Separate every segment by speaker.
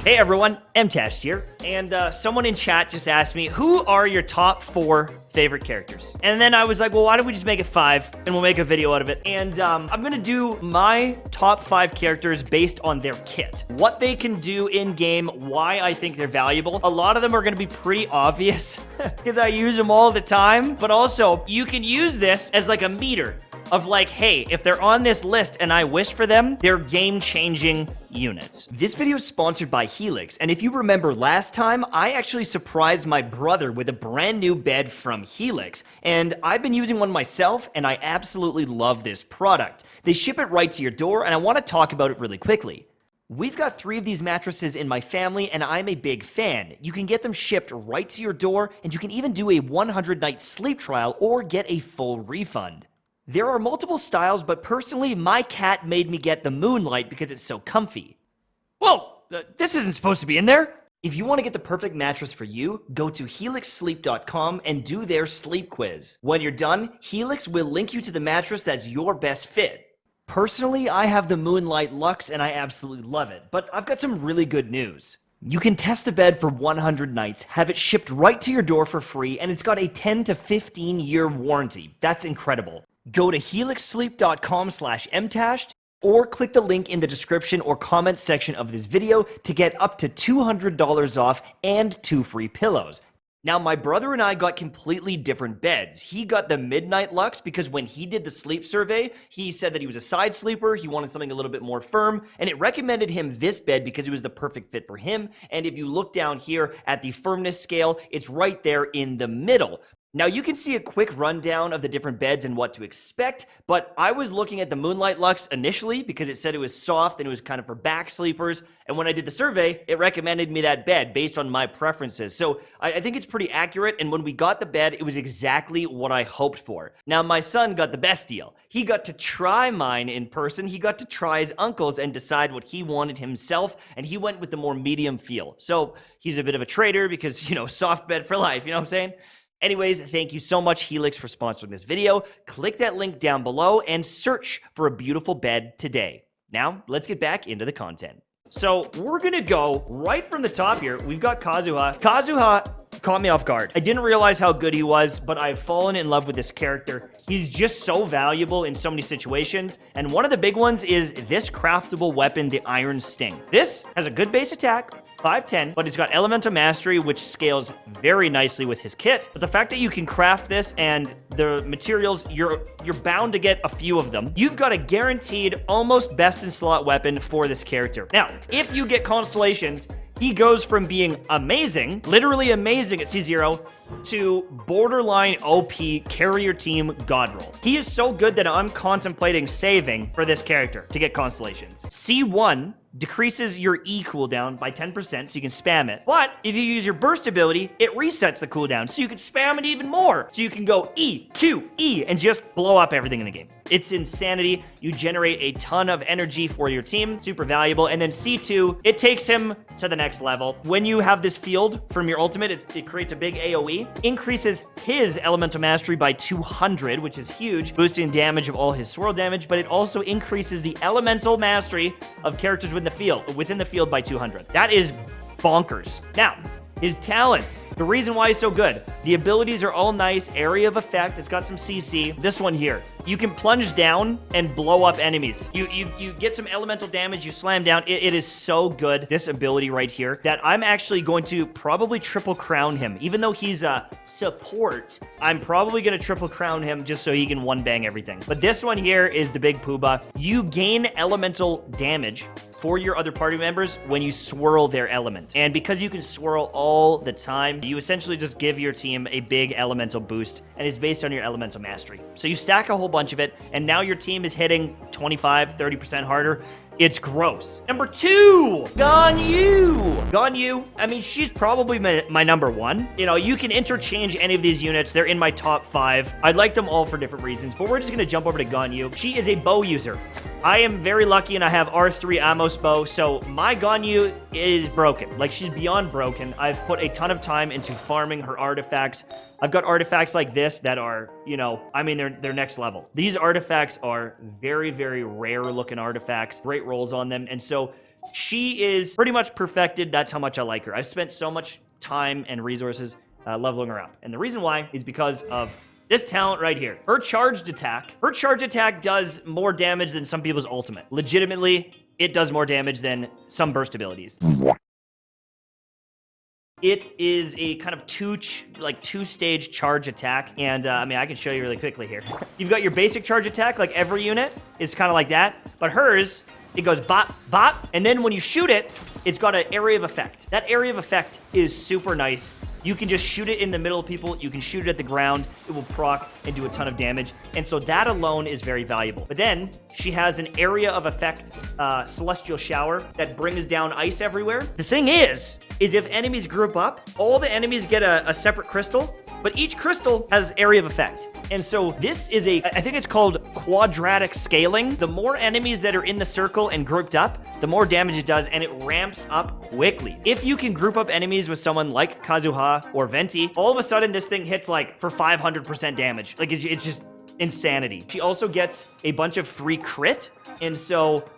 Speaker 1: Hey everyone, MTashed here, and someone in chat just asked me, who are your top 4 favorite characters? And then I was like, well, why don't we just make it 5, and we'll make a video out of it. And I'm gonna do my top 5 characters based on their kit. What they can do in-game, why I think they're valuable. A lot of them are gonna be pretty obvious, because I use them all the time, but also, you can use this as like a meter of like, hey, if they're on this list and I wish for them, they're game-changing units. This video is sponsored by Helix, and if you remember last time, I actually surprised my brother with a brand new bed from Helix, and I've been using one myself, and I absolutely love this product. They ship it right to your door, and I want to talk about it really quickly. We've got 3 of these mattresses in my family, and I'm a big fan. You can get them shipped right to your door, and you can even do a 100-night sleep trial or get a full refund. There are multiple styles, but personally, my cat made me get the Moonlight because it's so comfy. Whoa, this isn't supposed to be in there. If you want to get the perfect mattress for you, go to helixsleep.com and do their sleep quiz. When you're done, Helix will link you to the mattress that's your best fit. Personally, I have the Moonlight Luxe and I absolutely love it, but I've got some really good news. You can test the bed for 100 nights, have it shipped right to your door for free, and it's got a 10 to 15 year warranty. That's incredible. Go to helixsleep.com/mtashed or click the link in the description or comment section of this video to get up to $200 off and 2 free pillows. Now, my brother and I got completely different beds. He got the Midnight Luxe because when he did the sleep survey, he said that he was a side sleeper, he wanted something a little bit more firm, and it recommended him this bed because it was the perfect fit for him. And if you look down here at the firmness scale, it's right there in the middle. Now, you can see a quick rundown of the different beds and what to expect, but I was looking at the Moonlight Luxe initially because it said it was soft and it was kind of for back sleepers, and when I did the survey, it recommended me that bed based on my preferences. So I think it's pretty accurate, and when we got the bed, it was exactly what I hoped for. Now, my son got the best deal. He got to try mine in person, he got to try his uncle's and decide what he wanted himself, and he went with the more medium feel. So he's a bit of a traitor because, you know, soft bed for life, you know what I'm saying? Anyways, thank you so much, Helix, for sponsoring this video. Click that link down below and search for a beautiful bed today. Now, let's get back into the content. So, we're gonna go right from the top here. We've got Kazuha. Kazuha caught me off guard. I didn't realize how good he was, but I've fallen in love with this character. He's just so valuable in so many situations, and one of the big ones is this craftable weapon, the Iron Sting. This has a good base attack, 510, but it's got Elemental Mastery, which scales very nicely with his kit. But the fact that you can craft this and the materials, you're bound to get a few of them. You've got a guaranteed almost best-in-slot weapon for this character. Now, if you get Constellations, he goes from being amazing, literally amazing at C0, to borderline OP, carry your team god roll. He is so good that I'm contemplating saving for this character to get Constellations. C1 decreases your E cooldown by 10%, so you can spam it. But if you use your burst ability, it resets the cooldown, so you can spam it even more. So you can go E, Q, E, and just blow up everything in the game. It's insanity. You generate a ton of energy for your team, super valuable. And then C2, it takes him to the next level. When you have this field from your ultimate, it creates a big AoE, increases his Elemental Mastery by 200, which is huge, boosting damage of all his swirl damage, but it also increases the Elemental Mastery of characters within the field by 200. That is bonkers. Now, his talents, the reason why he's so good. The abilities are all nice, area of effect, it's got some CC. This one here, you can plunge down and blow up enemies. You get some elemental damage, you slam down. It is so good, this ability right here, that I'm actually going to probably triple crown him. Even though he's a support, I'm probably gonna triple crown him just so he can one bang everything. But this one here is the big poobah. You gain elemental damage for your other party members when you swirl their element. And because you can swirl all the time, you essentially just give your team a big elemental boost, and it's based on your elemental mastery. So you stack a whole bunch of it, and now your team is hitting 25, 30% harder. It's gross. Number 2, Ganyu. Ganyu, I mean, she's probably my number 1. You know, you can interchange any of these units. They're in my top 5. I like them all for different reasons, but we're just gonna jump over to Ganyu. She is a bow user. I am very lucky and I have R3 Amos bow, so my Ganyu is broken. Like, she's beyond broken. I've put a ton of time into farming her artifacts. I've got artifacts like this that are, you know, I mean, they're next level. These artifacts are very, very rare looking artifacts, great rolls on them, and so She is pretty much perfected. That's how much I like her. I've spent so much time and resources leveling her up. And the reason why is because of this talent right here. Her charged attack. Her charge attack does more damage than some people's ultimate. Legitimately, it does more damage than some burst abilities. It is a kind of two-stage charge attack, and I mean, I can show you really quickly here. You've got your basic charge attack, like every unit is kind of like that, but hers, it goes bop, bop, and then when you shoot it, it's got an area of effect. That area of effect is super nice. You can just shoot it in the middle of people. You can shoot it at the ground. It will proc and do a ton of damage. And so that alone is very valuable. But then she has an area of effect, celestial shower, that brings down ice everywhere. The thing is if enemies group up, all the enemies get a separate crystal, but each crystal has area of effect. And so this is I think it's called quadratic scaling. The more enemies that are in the circle and grouped up, the more damage it does, and it ramps up quickly. If you can group up enemies with someone like Kazuha or Venti, all of a sudden this thing hits like for 500% damage. Like it's just insanity. She also gets a bunch of free crit, and so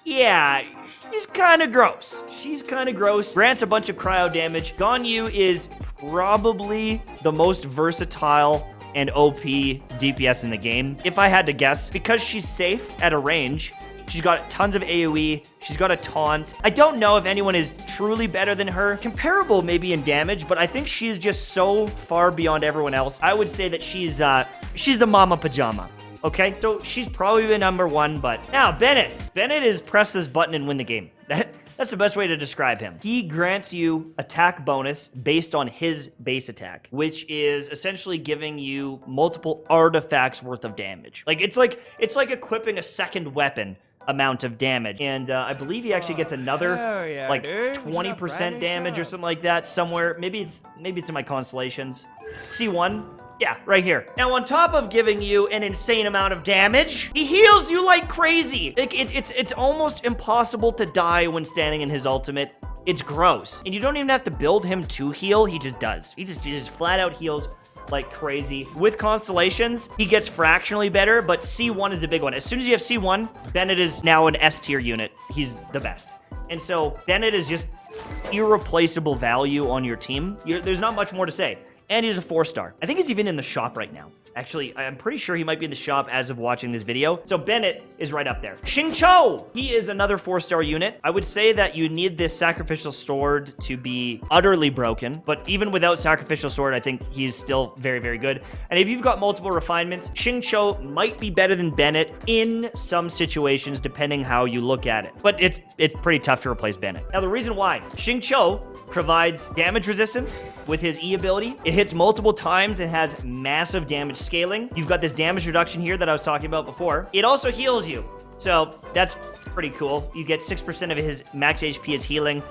Speaker 1: yeah, she's kind of gross. She's kind of gross. Grants a bunch of cryo damage. Ganyu is probably the most versatile and OP DPS in the game. If I had to guess, because she's safe at a range, she's got tons of AoE, she's got a taunt. I don't know if anyone is truly better than her. Comparable maybe in damage, but I think she's just so far beyond everyone else. I would say that she's the mama pajama. Okay, so she's probably the number one, but now Bennett. Bennett is press this button and win the game. That's the best way to describe him. He grants you attack bonus based on his base attack, which is essentially giving you multiple artifacts worth of damage. Like it's like equipping a second weapon amount of damage. And I believe he actually gets another 20% damage or something like that somewhere. Maybe it's in my constellations. C1. Yeah, right here. Now, on top of giving you an insane amount of damage, he heals you like crazy. Like, it's almost impossible to die when standing in his ultimate. It's gross. And you don't even have to build him to heal. He just does. He just flat out heals like crazy. With constellations, he gets fractionally better, but C1 is the big one. As soon as you have C1, Bennett is now an S tier unit. He's the best. And so Bennett is just irreplaceable value on your team. There's not much more to say. And he's a 4-star. I think he's even in the shop right now. Actually, I'm pretty sure he might be in the shop as of watching this video. So Bennett is right up there. Xingqiu! He is another 4-star unit. I would say that you need this sacrificial sword to be utterly broken. But even without sacrificial sword, I think he's still very, very good. And if you've got multiple refinements, Xingqiu might be better than Bennett in some situations, depending how you look at it. But it's pretty tough to replace Bennett. Now, the reason why Xingqiu provides damage resistance with his E ability. It hits multiple times and has massive damage scaling. You've got this damage reduction here that I was talking about before. It also heals you. So that's pretty cool. You get 6% of his max HP as healing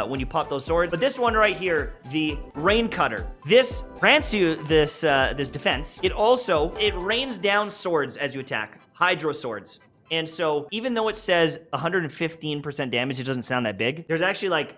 Speaker 1: when you pop those swords. But this one right here, the Rain Cutter, this grants you this defense. It rains down swords as you attack, Hydro swords. And so even though it says 115% damage, it doesn't sound that big. There's actually like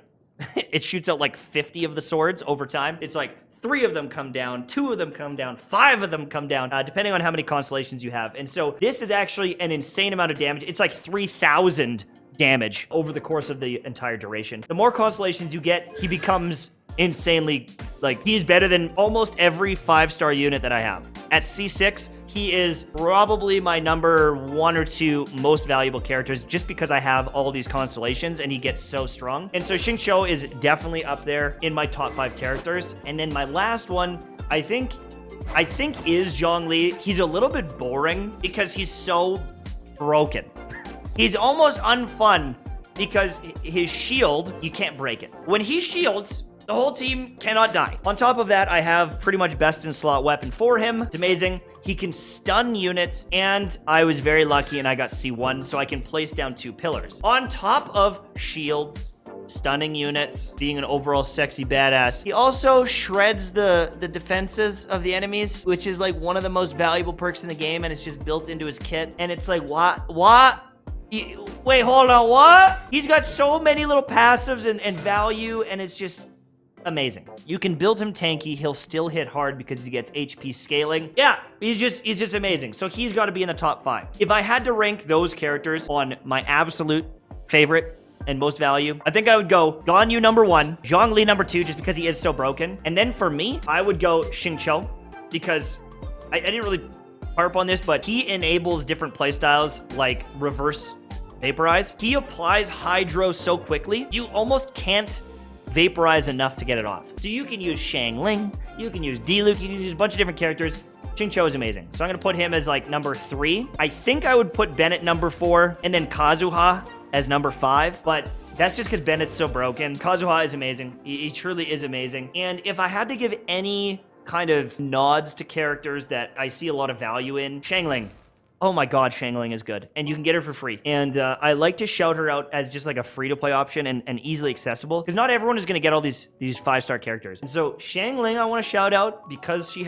Speaker 1: it shoots out like 50 of the swords over time. It's like 3 of them come down, 2 of them come down, 5 of them come down, depending on how many constellations you have. And so this is actually an insane amount of damage. It's like 3,000 damage over the course of the entire duration. The more constellations you get, he becomes insanely, like, he's better than almost every 5-star unit that I have. At C6, he is probably my number 1 or 2 most valuable characters just because I have all these constellations and he gets so strong. And so Xingqiu is definitely up there in my top 5 characters. And then my last one, I think is Zhongli. He's a little bit boring because he's so broken. He's almost unfun because his shield, you can't break it. When he shields, the whole team cannot die. On top of that, I have pretty much best in slot weapon for him. It's amazing. He can stun units, and I was very lucky and I got C1, so I can place down 2 pillars. On top of shields, stunning units, being an overall sexy badass, he also shreds the defenses of the enemies, which is like one of the most valuable perks in the game, and it's just built into his kit. And it's like, what? Wait, hold on, what? He's got so many little passives and value, and it's just amazing. You can build him tanky. He'll still hit hard because he gets HP scaling. Yeah, he's just amazing. So he's got to be in the top 5. If I had to rank those characters on my absolute favorite and most value. I think I would go Ganyu number 1, Zhongli number 2, just because he is so broken. And then for me, I would go Xingqiu, because I didn't really harp on this, but he enables different playstyles like reverse vaporize. He applies hydro so quickly, you almost can't vaporize enough to get it off. So you can use Xiangling, you can use Diluc, you can use a bunch of different characters. Xingqiu is amazing. So I'm going to put him as like number 3. I think I would put Bennett number 4 and then Kazuha as number 5, but that's just because Bennett's so broken. Kazuha is amazing. He truly is amazing. And if I had to give any kind of nods to characters that I see a lot of value in, Xiangling. Oh my god, Xiangling is good. And you can get her for free. And I like to shout her out as just like a free-to-play option and easily accessible. Because not everyone is going to get all these 5-star characters. And so Xiangling, I want to shout out because she's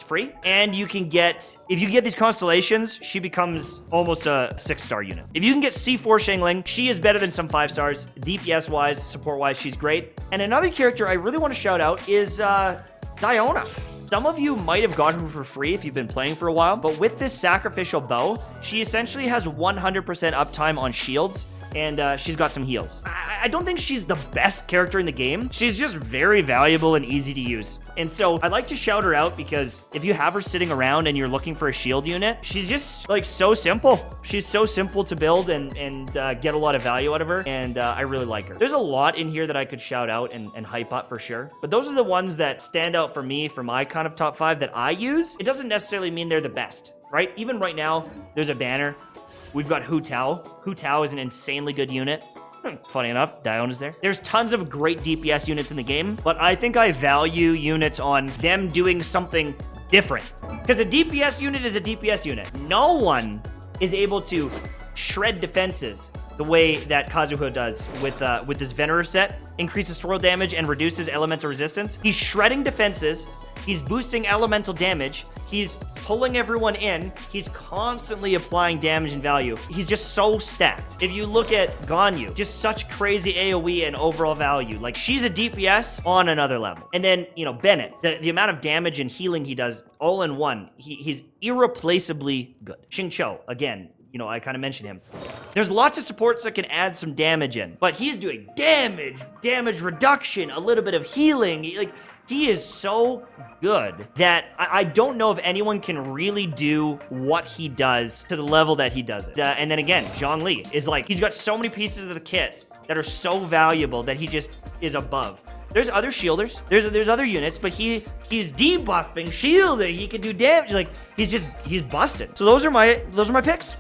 Speaker 1: free. And you can get, if you get these constellations, she becomes almost a 6-star unit. If you can get C4 Xiangling, she is better than some 5 stars. DPS-wise, support-wise, she's great. And another character I really want to shout out is Diona. Some of you might have gotten her for free if you've been playing for a while, but with this sacrificial bow, she essentially has 100% uptime on shields, and she's got some heals. I don't think she's the best character in the game. She's just very valuable and easy to use. And so I'd like to shout her out because if you have her sitting around and you're looking for a shield unit, she's just like so simple. She's so simple to build and get a lot of value out of her, and I really like her. There's a lot in here that I could shout out and hype up for sure, but those are the ones that stand out for me for my kind of top 5 that I use. It doesn't necessarily mean they're the best, right? Even right now, there's a banner. We've got Hu Tao. Hu Tao is an insanely good unit. Funny enough, Diona's there. There's tons of great DPS units in the game, but I think I value units on them doing something different. Because a DPS unit is a DPS unit. No one is able to shred defenses the way that Kazuha does with his Venerer set. Increases swirl damage and reduces elemental resistance. He's shredding defenses. He's boosting elemental damage. He's pulling everyone in. He's constantly applying damage and value. He's just so stacked. If you look at Ganyu, just such crazy AoE and overall value. Like, she's a DPS on another level. And then, you know, Bennett, the amount of damage and healing he does all in one, he's irreplaceably good. Xingqiu, again, you know, I kind of mentioned him. There's lots of supports that can add some damage in, but he's doing damage reduction, a little bit of healing. Like, he is so good that I don't know if anyone can really do what he does to the level that he does it. And then again, Zhongli is like, he's got so many pieces of the kit that are so valuable that he just is above. There's other shielders, there's other units, but he's debuffing, shielding, he can do damage. Like, he's busted. So those are my picks.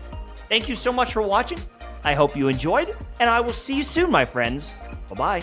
Speaker 1: Thank you so much for watching. I hope you enjoyed, and I will see you soon, my friends. Bye-bye.